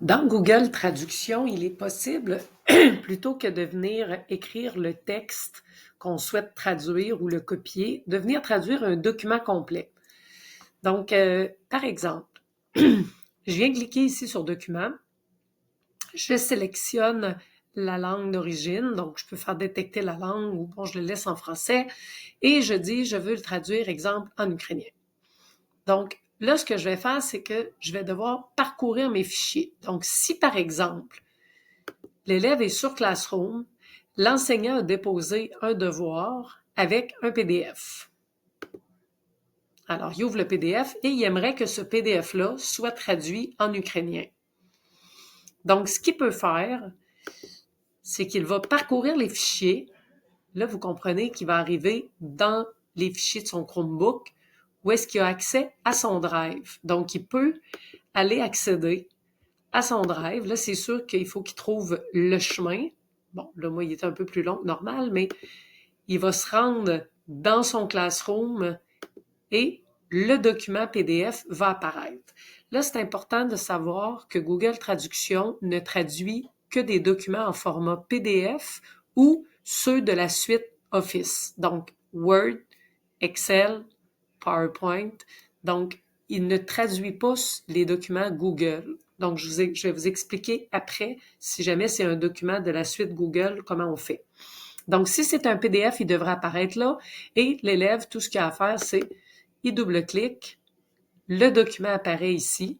Dans Google Traduction, il est possible, plutôt que de venir écrire le texte qu'on souhaite traduire ou le copier, de venir traduire un document complet. Donc, par exemple, je viens cliquer ici sur Document. Je sélectionne la langue d'origine, donc je peux faire détecter la langue ou bon, je le laisse en français et je dis je veux le traduire, exemple, en ukrainien. Donc, là, ce que je vais faire, c'est que je vais devoir parcourir mes fichiers. Donc, si par exemple, l'élève est sur Classroom, l'enseignant a déposé un devoir avec un PDF. Alors, il ouvre le PDF et il aimerait que ce PDF-là soit traduit en ukrainien. Donc, ce qu'il peut faire, c'est qu'il va parcourir les fichiers. Là, vous comprenez qu'il va arriver dans les fichiers de son Chromebook où est-ce qu'il a accès à son Drive. Donc, il peut aller accéder à son Drive. Là, c'est sûr qu'il faut qu'il trouve le chemin. Bon, là, moi, il est un peu plus long que normal, mais il va se rendre dans son Classroom et le document PDF va apparaître. Là, c'est important de savoir que Google Traduction ne traduit que des documents en format PDF ou ceux de la suite Office. Donc, Word, Excel, PowerPoint. Donc, il ne traduit pas les documents Google. Donc, je vais vous expliquer après, si jamais c'est un document de la suite Google, comment on fait. Donc, si c'est un PDF, il devrait apparaître là et l'élève, tout ce qu'il a à faire, c'est il double-clique, le document apparaît ici.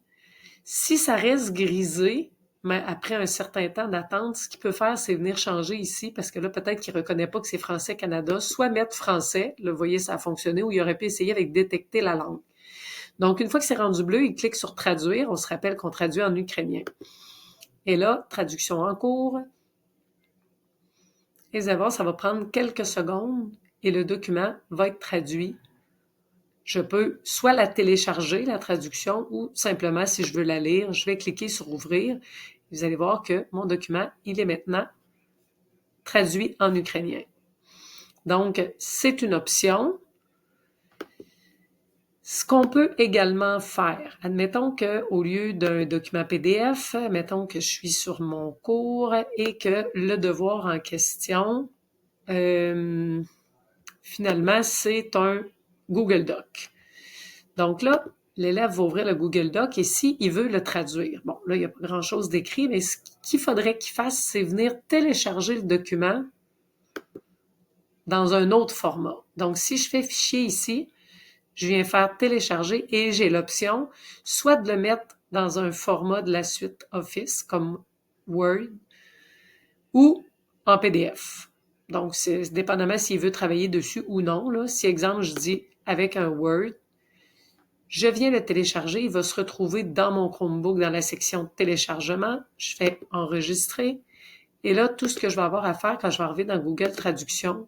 Si ça reste grisé, mais après un certain temps d'attente, ce qu'il peut faire, c'est venir changer ici, parce que là, peut-être qu'il ne reconnaît pas que c'est Français Canada, soit mettre français, là, vous voyez, ça a fonctionné, ou il aurait pu essayer avec détecter la langue. Donc, une fois que c'est rendu bleu, il clique sur traduire. On se rappelle qu'on traduit en ukrainien. Et là, traduction en cours. Et vous allez voir, ça va prendre quelques secondes et le document va être traduit. Je peux soit la télécharger, la traduction, ou simplement, si je veux la lire, je vais cliquer sur Ouvrir. Vous allez voir que mon document, il est maintenant traduit en ukrainien. Donc, c'est une option. Ce qu'on peut également faire, admettons qu'au lieu d'un document PDF, mettons que je suis sur mon cours et que le devoir en question, finalement, c'est un Google Doc. Donc là, l'élève va ouvrir le Google Doc et s'il veut le traduire. Bon, là, il n'y a pas grand-chose d'écrit, mais ce qu'il faudrait qu'il fasse, c'est venir télécharger le document dans un autre format. Donc, si je fais Fichier ici, je viens faire télécharger et j'ai l'option soit de le mettre dans un format de la suite Office comme Word ou en PDF. Donc, c'est dépendamment s'il veut travailler dessus ou non. Là. Si, exemple, je dis avec un Word, je viens le télécharger, il va se retrouver dans mon Chromebook dans la section téléchargement. Je fais enregistrer. Et là, tout ce que je vais avoir à faire quand je vais arriver dans Google Traduction,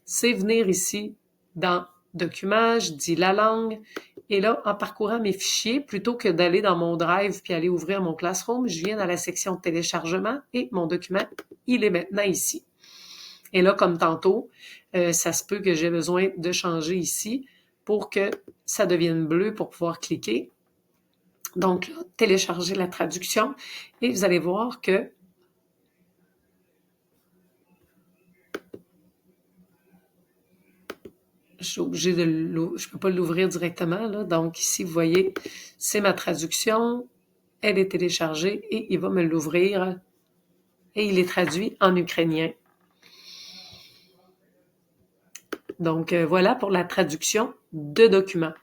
c'est venir ici dans Documents, je dis la langue. Et là, en parcourant mes fichiers, plutôt que d'aller dans mon Drive puis aller ouvrir mon Classroom, je viens dans la section téléchargement et mon document, il est maintenant ici. Et là, comme tantôt, ça se peut que j'ai besoin de changer ici pour que ça devienne bleu pour pouvoir cliquer. Donc, là, télécharger la traduction et vous allez voir que je suis obligée je peux pas l'ouvrir directement, là. Donc, ici, vous voyez, c'est ma traduction. Elle est téléchargée et il va me l'ouvrir et il est traduit en ukrainien. Donc, voilà pour la traduction de documents.